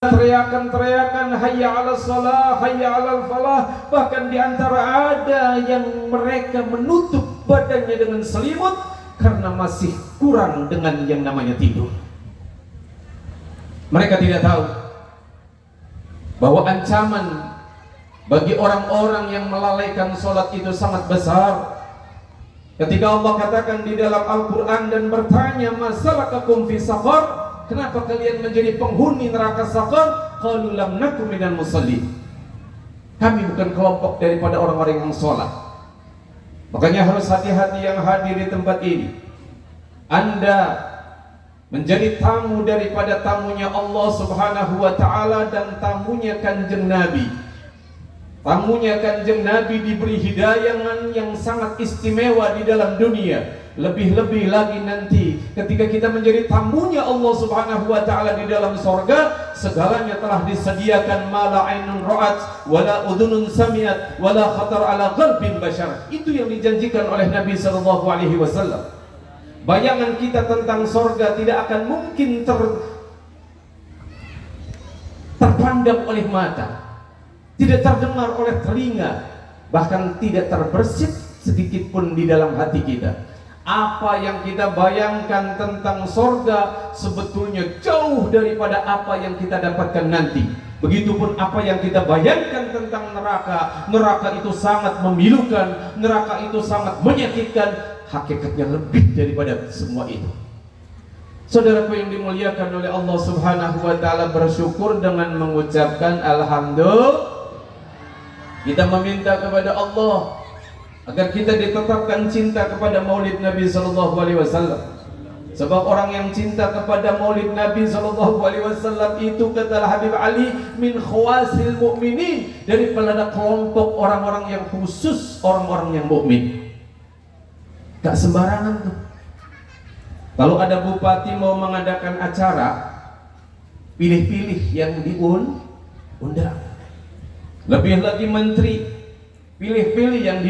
teriakan-teriakan hayya 'alas shalah, hayya 'alal falah. Bahkan di antara ada yang mereka menutup badannya dengan selimut karena masih kurang dengan yang namanya tidur. Mereka tidak tahu bahwa ancaman bagi orang-orang yang melalaikan sholat itu sangat besar. Ketika Allah katakan di dalam Al-Quran dan bertanya, masalakakum fi saqar, kenapa kalian menjadi penghuni neraka saqar? Qalu lam nakum minal musallin. Kami bukan kelompok daripada orang-orang yang sholat. Makanya harus hati-hati yang hadir di tempat ini. Anda menjadi tamu daripada tamunya Allah Subhanahu wa ta'ala dan tamunya Kanjeng Nabi. Tamunya Kanjeng Nabi diberi hidayangan yang sangat istimewa di dalam dunia. Lebih-lebih lagi nanti ketika kita menjadi tamunya Allah Subhanahu wa ta'ala di dalam sorga, segalanya telah disediakan, mala ainun ra'at wala udhunun samiat wala khatar ala qalbin bashar. Itu yang dijanjikan oleh Nabi sallallahu alaihi wasallam. Bayangan kita tentang sorga tidak akan mungkin terpandang oleh mata, tidak terdengar oleh telinga, bahkan tidak terbersit sedikit pun di dalam hati kita. Apa yang kita bayangkan tentang sorga sebetulnya jauh daripada apa yang kita dapatkan nanti. Begitupun apa yang kita bayangkan tentang neraka. Neraka itu sangat memilukan, neraka itu sangat menyakitkan. Hakikatnya lebih daripada semua itu. Saudaraku yang dimuliakan oleh Allah Subhanahu wa ta'ala, bersyukur dengan mengucapkan alhamdulillah. Kita meminta kepada Allah agar kita ditetapkan cinta kepada Maulid Nabi sallallahu alaihi wasallam. Sebab orang yang cinta kepada Maulid Nabi sallallahu alaihi wasallam itu, kata Habib Ali, min khawasil mu'minin, daripada kelompok orang-orang yang khusus, orang-orang yang mukmin. Gak sembarangan tuh. Kalau ada bupati mau mengadakan acara, pilih-pilih yang diundang. Lebih lagi menteri, pilih-pilih yang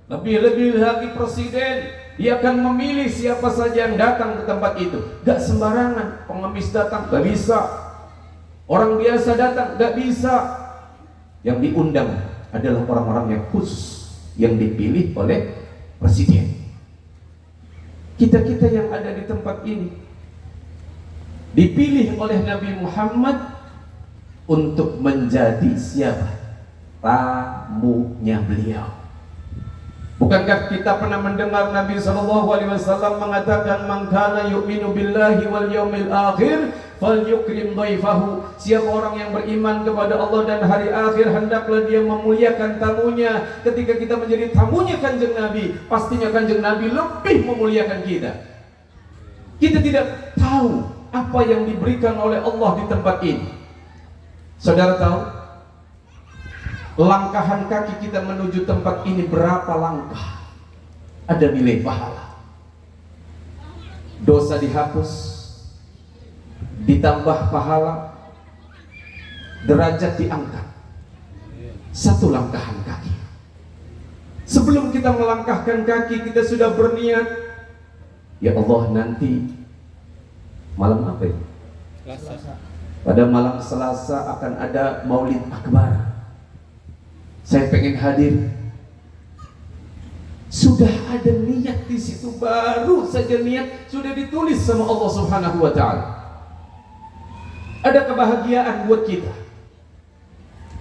lebih-lebih lagi presiden, dia akan memilih siapa saja yang datang ke tempat itu. Gak sembarangan, pengemis datang gak bisa, orang biasa datang gak bisa. Yang diundang adalah orang-orang yang khusus, yang dipilih oleh presiden. Kita-kita yang ada di tempat ini dipilih oleh Nabi Muhammad untuk menjadi siapa? Tamunya beliau. Bukankah kita pernah mendengar Nabi SAW mengatakan, man kana yu'minu billahi wal yawmil akhir falyukrim dhaifahu. Siapa orang yang beriman kepada Allah dan hari akhir, hendaklah dia memuliakan tamunya. Ketika kita menjadi tamunya Kanjeng Nabi, pastinya Kanjeng Nabi lebih memuliakan kita. Kita tidak tahu apa yang diberikan oleh Allah di tempat ini. Saudara tahu, langkahan kaki kita menuju tempat ini berapa langkah? Ada nilai pahala. Dosa dihapus, ditambah pahala, derajat diangkat. Satu langkahan kaki. Sebelum kita melangkahkan kaki, kita sudah berniat, ya Allah, nanti malam apa ini? Selasa. Pada malam Selasa akan ada Maulid Akbar. Saya pengen hadir. Sudah ada niat di situ, baru saja niat sudah ditulis sama Allah Subhanahu wa ta'ala. Ada kebahagiaan buat kita,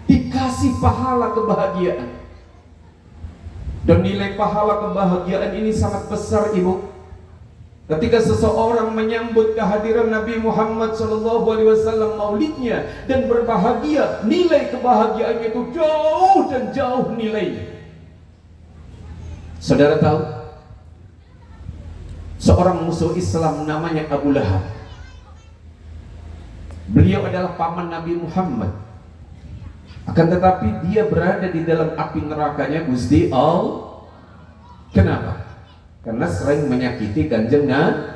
dikasih pahala kebahagiaan. Dan nilai pahala kebahagiaan ini sangat besar, Ibu. Ketika seseorang menyambut kehadiran Nabi Muhammad SAW maulidnya dan berbahagia, nilai kebahagiaannya itu jauh dan jauh nilainya. Saudara tahu, seorang musuh Islam namanya Abu Lahab. Beliau adalah paman Nabi Muhammad. Akan tetapi dia berada di dalam api nerakanya Gusti Allah. Kenapa? Karena sering menyakiti Kanjeng Nabi,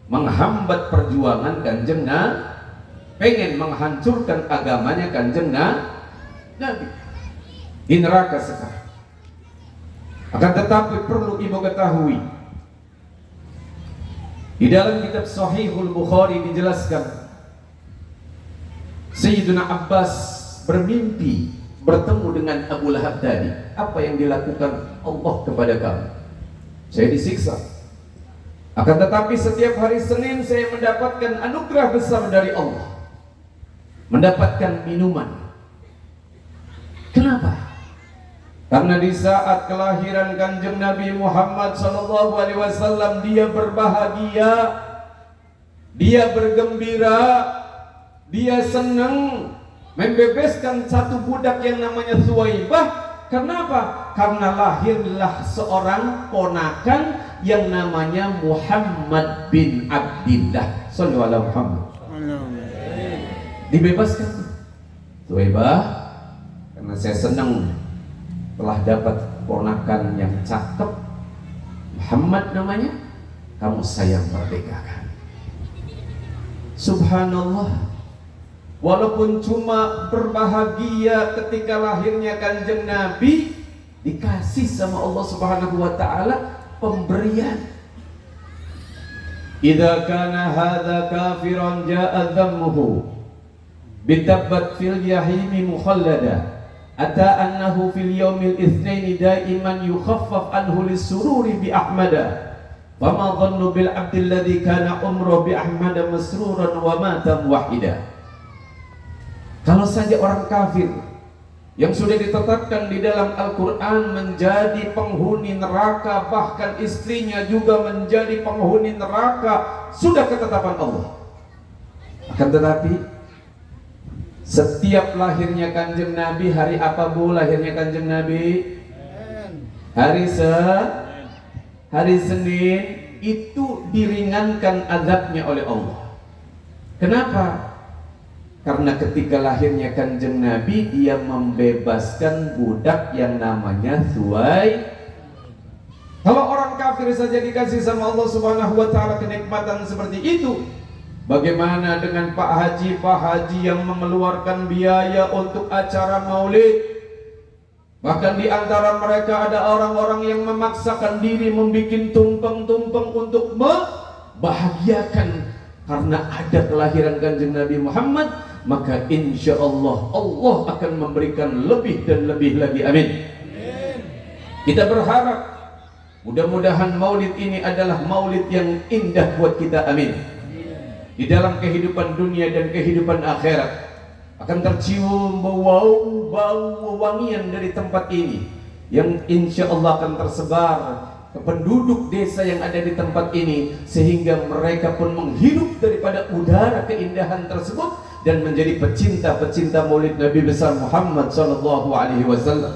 menghambat perjuangan Kanjeng Nabi, pengen menghancurkan agamanya Kanjeng Nabi. Di neraka sekarang. Akan tetapi perlu ibu ketahui, di dalam kitab Sahihul Bukhari dijelaskan Sayyidina Abbas bermimpi bertemu dengan Abu Lahab tadi. Apa yang dilakukan Allah kepada kamu? Saya disiksa. Akan tetapi setiap hari Senin saya mendapatkan anugerah besar dari Allah, mendapatkan minuman. Kenapa? Karena di saat kelahiran Kanjeng Nabi Muhammad SAW dia berbahagia, dia bergembira, dia senang membebaskan satu budak yang namanya Suwaibah. Kenapa? Karena lahirlah seorang ponakan yang namanya Muhammad bin Abdillah. Sallallahu alaihi Muhammad. Dibebaskan Suwaibah karena saya senang telah dapat ponakan yang cakep, Muhammad namanya, kamu saya merdekakan. Subhanallah. Walaupun cuma berbahagia ketika lahirnya Kanjeng Nabi, dikasih sama Allah Subhanahu wa taala pemberian. Idza kana hadza kafiran jaa dhammuhu bitabbat fil jahimi mukhallada ata annahu fil yaumil itsnaini daiman yukhaffaf anhu lisururi bi ahmada fama dhannu bil abdil ladzi kana umruhu bi ahmada masruran wa mata wahida. Kalau saja orang kafir yang sudah ditetapkan di dalam Al-Quran menjadi penghuni neraka, bahkan istrinya juga menjadi penghuni neraka, sudah ketetapan Allah. Akan tetapi setiap lahirnya Kanjeng Nabi, hari apa Bu lahirnya Kanjeng Nabi? Hari Senin, itu diringankan azabnya oleh Allah. Kenapa? Karena ketika lahirnya Kanjeng Nabi, dia membebaskan budak yang namanya Suwaib. Kalau orang kafir saja dikasih sama Allah Subhanahu wa taala kenikmatan seperti itu, bagaimana dengan Pak Haji yang mengeluarkan biaya untuk acara maulid? Bahkan di antara mereka ada orang-orang yang memaksakan diri membuat tumpeng-tumpeng untuk membahagiakan karena ada kelahiran Kanjeng Nabi Muhammad. Maka insya Allah Allah akan memberikan lebih dan lebih lagi. Amin. Kita berharap mudah-mudahan maulid ini adalah maulid yang indah buat kita. Amin. Di dalam kehidupan dunia dan kehidupan akhirat akan tercium bau wangian dari tempat ini yang insya Allah akan tersebar ke penduduk desa yang ada di tempat ini, sehingga mereka pun menghirup daripada udara keindahan tersebut dan menjadi pecinta-pecinta maulid Nabi besar Muhammad sallallahu alaihi wasallam.